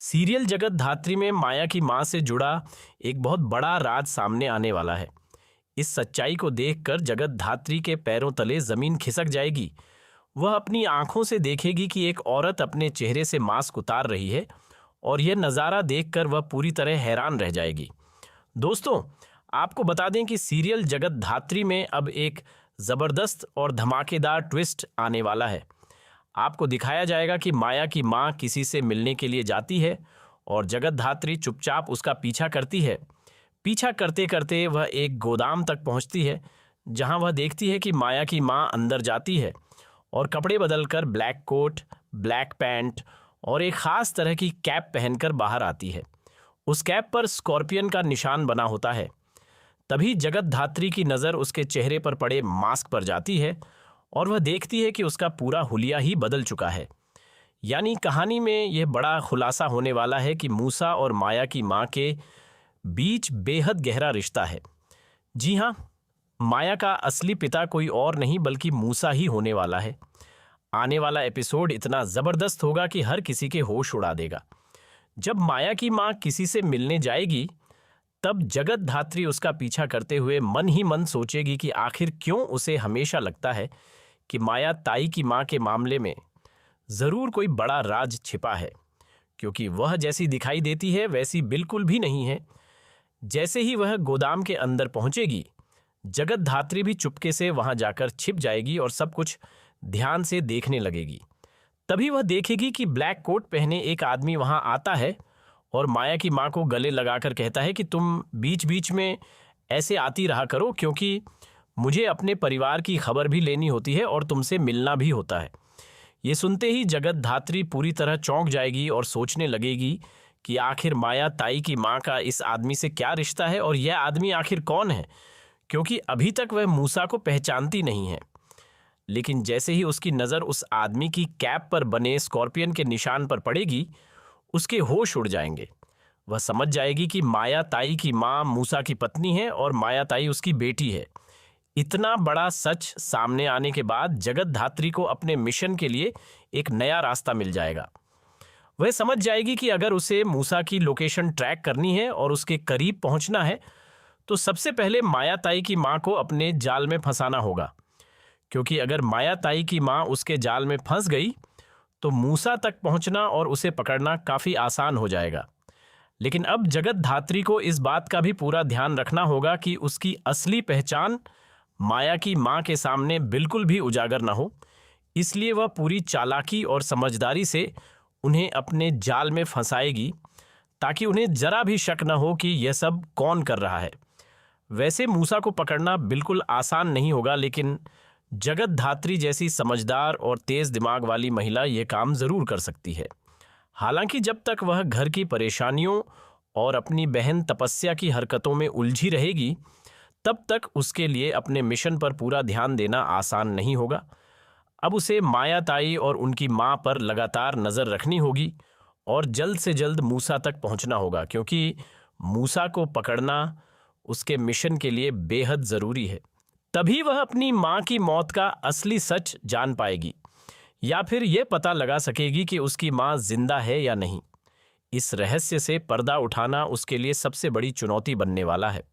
Serial जगत धात्री में माया की मां से जुड़ा एक बहुत बड़ा राज सामने आने वाला है। इस सच्चाई को देखकर जगत धात्री के पैरों तले जमीन खिसक जाएगी। वह अपनी आंखों से देखेगी कि एक औरत अपने चेहरे से मास्क उतार रही है और यह नज़ारा देखकर वह पूरी तरह हैरान रह जाएगी। दोस्तों, आपको बता दें कि सीरियल जगत धात्री में अब एक ज़बरदस्त और धमाकेदार ट्विस्ट आने वाला है। आपको दिखाया जाएगा कि माया की मां किसी से मिलने के लिए जाती है और जगत धात्री चुपचाप उसका पीछा करती है। पीछा करते करते वह एक गोदाम तक पहुंचती है, जहां वह देखती है कि माया की मां अंदर जाती है और कपड़े बदलकर ब्लैक कोट, ब्लैक पैंट और एक ख़ास तरह की कैप पहनकर बाहर आती है। उस कैप पर स्कॉर्पियन का निशान बना होता है। तभी जगत धात्री की नज़र उसके चेहरे पर पड़े मास्क पर जाती है और वह देखती है कि उसका पूरा हुलिया ही बदल चुका है। यानी कहानी में यह बड़ा खुलासा होने वाला है कि मूसा और माया की मां के बीच बेहद गहरा रिश्ता है। जी हाँ, माया का असली पिता कोई और नहीं बल्कि मूसा ही होने वाला है। आने वाला एपिसोड इतना ज़बरदस्त होगा कि हर किसी के होश उड़ा देगा। जब माया की मां किसी से मिलने जाएगी, तब जगत धात्री उसका पीछा करते हुए मन ही मन सोचेगी कि आखिर क्यों उसे हमेशा लगता है कि माया ताई की मां के मामले में ज़रूर कोई बड़ा राज छिपा है, क्योंकि वह जैसी दिखाई देती है वैसी बिल्कुल भी नहीं है। जैसे ही वह गोदाम के अंदर पहुंचेगी, जगत धात्री भी चुपके से वहां जाकर छिप जाएगी और सब कुछ ध्यान से देखने लगेगी। तभी वह देखेगी कि ब्लैक कोट पहने एक आदमी वहां आता है और माया की मां को गले लगाकर कहता है कि तुम बीच बीच में ऐसे आती रहा करो, क्योंकि मुझे अपने परिवार की खबर भी लेनी होती है और तुमसे मिलना भी होता है। ये सुनते ही जगत धात्री पूरी तरह चौंक जाएगी और सोचने लगेगी कि आखिर माया ताई की मां का इस आदमी से क्या रिश्ता है और यह आदमी आखिर कौन है, क्योंकि अभी तक वह मूसा को पहचानती नहीं है। लेकिन जैसे ही उसकी नज़र उस आदमी की कैप पर बने स्कॉर्पियन के निशान पर पड़ेगी, उसके होश उड़ जाएंगे। वह समझ जाएगी कि माया ताई की मां मूसा की पत्नी है और माया ताई उसकी बेटी है। इतना बड़ा सच सामने आने के बाद जगत धात्री को अपने मिशन के लिए एक नया रास्ता मिल जाएगा। वह समझ जाएगी कि अगर उसे मूसा की लोकेशन ट्रैक करनी है और उसके करीब पहुंचना है, तो सबसे पहले माया ताई की मां को अपने जाल में फंसाना होगा, क्योंकि अगर माया ताई की मां उसके जाल में फंस गई तो मूसा तक पहुंचना और उसे पकड़ना काफ़ी आसान हो जाएगा। लेकिन अब जगत धात्री को इस बात का भी पूरा ध्यान रखना होगा कि उसकी असली पहचान माया की मां के सामने बिल्कुल भी उजागर न हो। इसलिए वह पूरी चालाकी और समझदारी से उन्हें अपने जाल में फंसाएगी, ताकि उन्हें जरा भी शक न हो कि यह सब कौन कर रहा है। वैसे मूसा को पकड़ना बिल्कुल आसान नहीं होगा, लेकिन जगत धात्री जैसी समझदार और तेज़ दिमाग वाली महिला ये काम ज़रूर कर सकती है। हालांकि जब तक वह घर की परेशानियों और अपनी बहन तपस्या की हरकतों में उलझी रहेगी, तब तक उसके लिए अपने मिशन पर पूरा ध्यान देना आसान नहीं होगा। अब उसे माया ताई और उनकी मां पर लगातार नज़र रखनी होगी और जल्द से जल्द मूसा तक पहुंचना होगा, क्योंकि मूसा को पकड़ना उसके मिशन के लिए बेहद ज़रूरी है। तभी वह अपनी मां की मौत का असली सच जान पाएगी, या फिर यह पता लगा सकेगी कि उसकी मां जिंदा है या नहीं। इस रहस्य से पर्दा उठाना उसके लिए सबसे बड़ी चुनौती बनने वाला है।